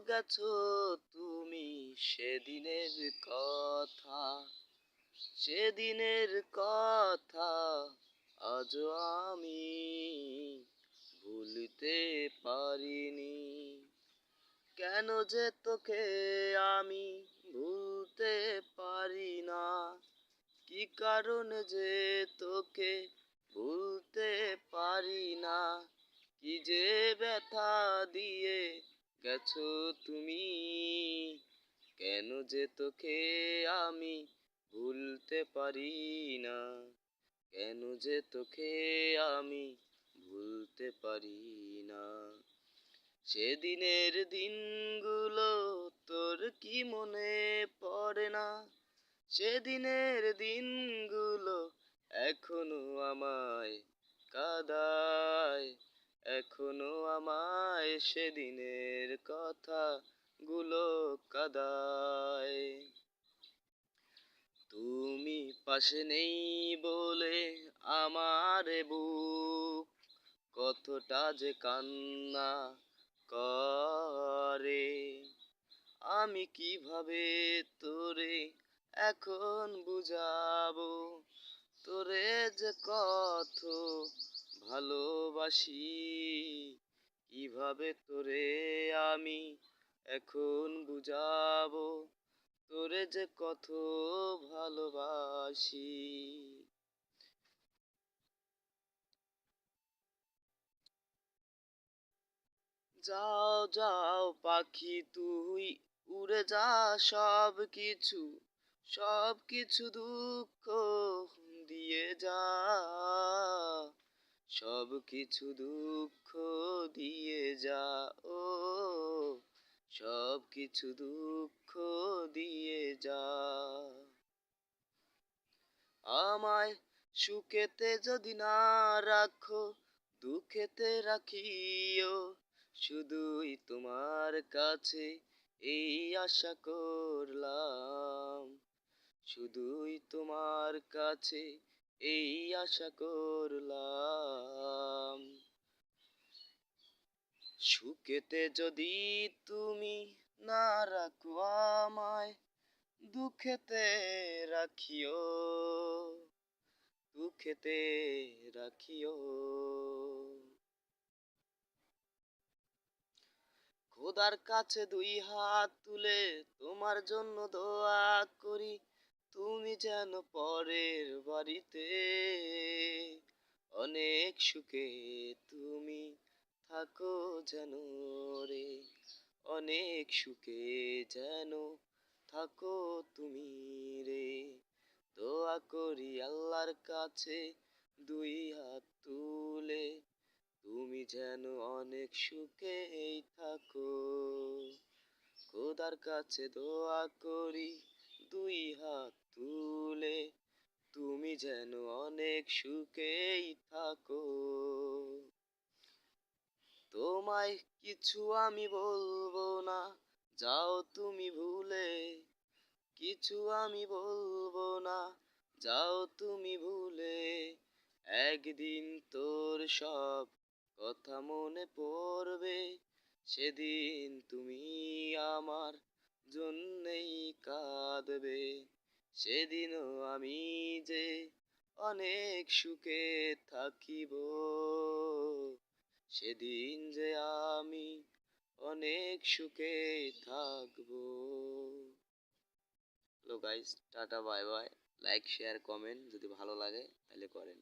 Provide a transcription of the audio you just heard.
গেছো তুমি সেদিনের কথা, সেদিনের কথা আজও আমি ভুলিতে পারিনি। কেন যে তোকে আমি ভুলতে পারি না, কি কারণে যে তোকে ভুলতে পারি না। কি যে ব্যথা দিয়ে গেছো তুমি, কেন যে তোকে আমি ভুলতে পারি না, কেন যে তোকে আমি ভুলতে পারি না। সেদিনের দিনগুলো তোর কি মনে পড়ে না, সেদিনের দিনগুলো এখনো আমায় কাঁদায়, এখনো আমায় সেদিনের কথাগুলো কাঁদায়। তুমি পাশে নেই বলে আমার বুক কতটা যে কান্না করে, আমি কিভাবে তোরে এখন বুঝাবো, তোরে যে কত ভালোবাসি। কিভাবে তোরে আমি এখন বুঝাবো, তোরে যে কত ভালোবাসি। যাও যাও পাখি তুই উড়ে যা, সব কিছু সব কিছু দুঃখ দিয়ে যা, সব কিছু দুঃখ দিয়ে যা, ও সব কিছু দুঃখ দিয়ে যা। আমায় সুখেতে যদি না রাখো, দুঃখেতে রাখিও, শুধুই তোমার কাছে এই আশা করলাম, শুধুই তোমার কাছে এই আশা করলাম। সুখেতে যদি তুমি না রাখো আমায়, দুঃখেতে রাখিও, দুঃখেতে রাখিও। খোদার কাছে দুই হাত তুলে তোমার জন্য দোয়া করি, তুমি যেন পরের বাড়িতে অনেক সুখে তুমি থাকো যেন রে, অনেক সুখে যেন থাকো তুমি রে। দোয়া করি আল্লাহর কাছে দুই হাত তুলে, তুমি যেন অনেক সুখেই থাকো। খোদার কাছে দোয়া করি দুই হাত তুলে, তুমি যেন অনেক সুখেই থাকো। তোমায় কিছু আমি বলবো না, যাও তুমি ভুলে, কিছু আমি বলবো না, যাও তুমি ভুলে। একদিন তোর সব কথা মনে পড়বে, সেদিন তুমি আমার জন্যেই কাঁদবে, সেদিনও আমি যে অনেক সুখে থাকিব, সেদিন যে আমি অনেক সুখে থাকবো। Hello guys, tata bye bye. Like share comment যদি ভালো লাগে তাহলে করেন।